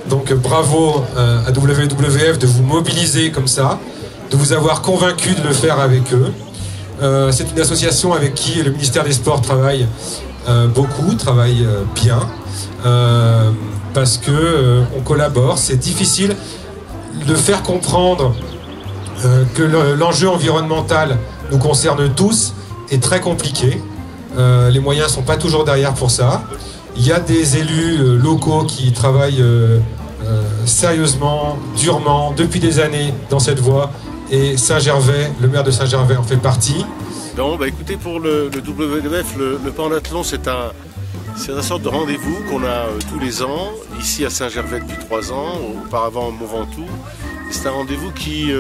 Donc bravo à WWF de vous mobiliser comme ça, de vous avoir convaincu de le faire avec eux. C'est une association avec qui le ministère des Sports travaille beaucoup, travaille bien, parce que on collabore. C'est difficile de faire comprendre que l'enjeu environnemental nous concerne tous est très compliqué. Les moyens ne sont pas toujours derrière pour ça. Il y a des élus locaux qui travaillent sérieusement, durement, depuis des années dans cette voie. Et Saint-Gervais, le maire de Saint-Gervais en fait partie. Non, bah écoutez, pour le WWF, le pentathlon, c'est une sorte de rendez-vous qu'on a tous les ans, ici à Saint-Gervais depuis 3 ans, auparavant au Mont Ventoux. C'est un rendez-vous qui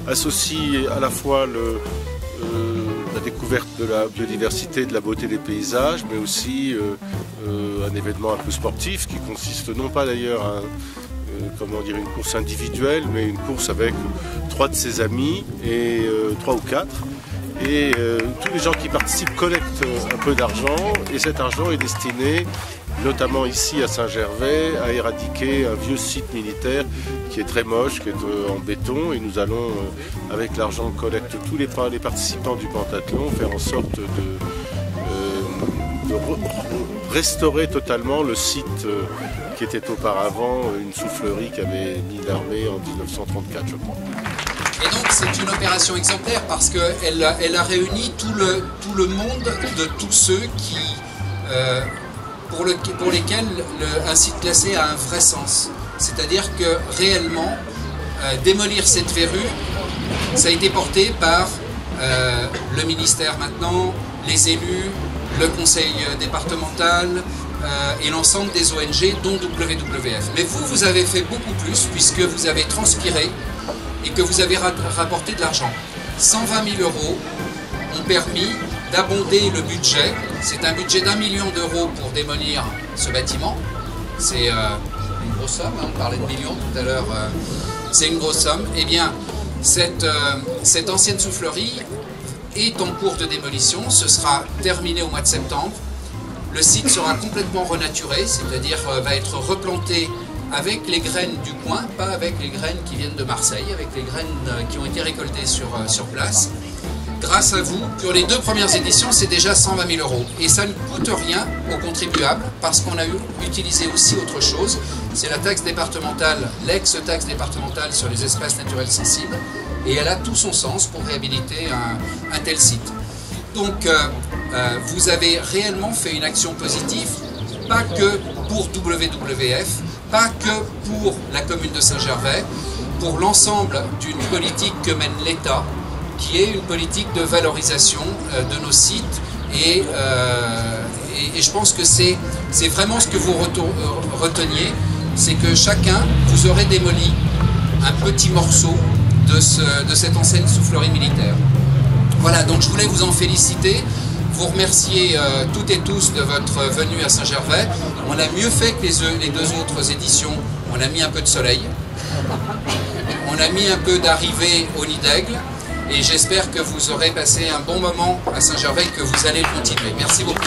associe à la fois la découverte de la biodiversité, de la beauté des paysages, mais aussi un événement un peu sportif qui consiste non pas d'ailleurs à une course individuelle, mais une course avec 3 de ses amis, et 3 ou 4. Et tous les gens qui participent collectent un peu d'argent, et cet argent est destiné, notamment ici à Saint-Gervais, à éradiquer un vieux site militaire qui est très moche, qui est en béton, et nous allons, avec l'argent que collectent tous les participants du pentathlon, faire en sorte de restaurer totalement le site qui était auparavant une soufflerie qu'avait mis l'armée en 1934, je crois. Et donc c'est une opération exemplaire parce qu'elle a réuni tout le monde de tous ceux qui, pour lesquels un site classé a un vrai sens. C'est-à-dire que réellement, démolir cette verrue, ça a été porté par le ministère maintenant, les élus, le conseil départemental et l'ensemble des ONG, dont WWF. Mais vous avez fait beaucoup plus puisque vous avez transpiré et que vous avez rapporté de l'argent. 120 000 € ont permis d'abonder le budget. C'est un budget d'1 million d'euros pour démolir ce bâtiment. C'est une grosse somme, hein, on parlait de millions tout à l'heure. C'est une grosse somme. Eh bien, cette ancienne soufflerie est en cours de démolition. Ce sera terminé au mois de septembre. Le site sera complètement renaturé, c'est-à-dire va être replanté avec les graines du coin, pas avec les graines qui viennent de Marseille, avec les graines qui ont été récoltées sur place. Grâce à vous, pour les 2 premières éditions, c'est déjà 120 000 €. Et ça ne coûte rien aux contribuables, parce qu'on a utilisé aussi autre chose. C'est la taxe départementale, l'ex-taxe départementale sur les espaces naturels sensibles. Et elle a tout son sens pour réhabiliter un tel site. Donc, vous avez réellement fait une action positive, pas que pour WWF, pas que pour la commune de Saint-Gervais, pour l'ensemble d'une politique que mène l'État, qui est une politique de valorisation de nos sites. Et je pense que c'est vraiment ce que vous reteniez, c'est que chacun, vous aurez démoli un petit morceau de cette ancienne soufflerie militaire. Voilà, donc je voulais vous en féliciter, vous remercier toutes et tous de votre venue à Saint-Gervais. On a mieux fait que les 2 autres éditions, on a mis un peu de soleil, on a mis un peu d'arrivée au Nid d'Aigle, et j'espère que vous aurez passé un bon moment à Saint-Gervais et que vous allez continuer. Merci beaucoup.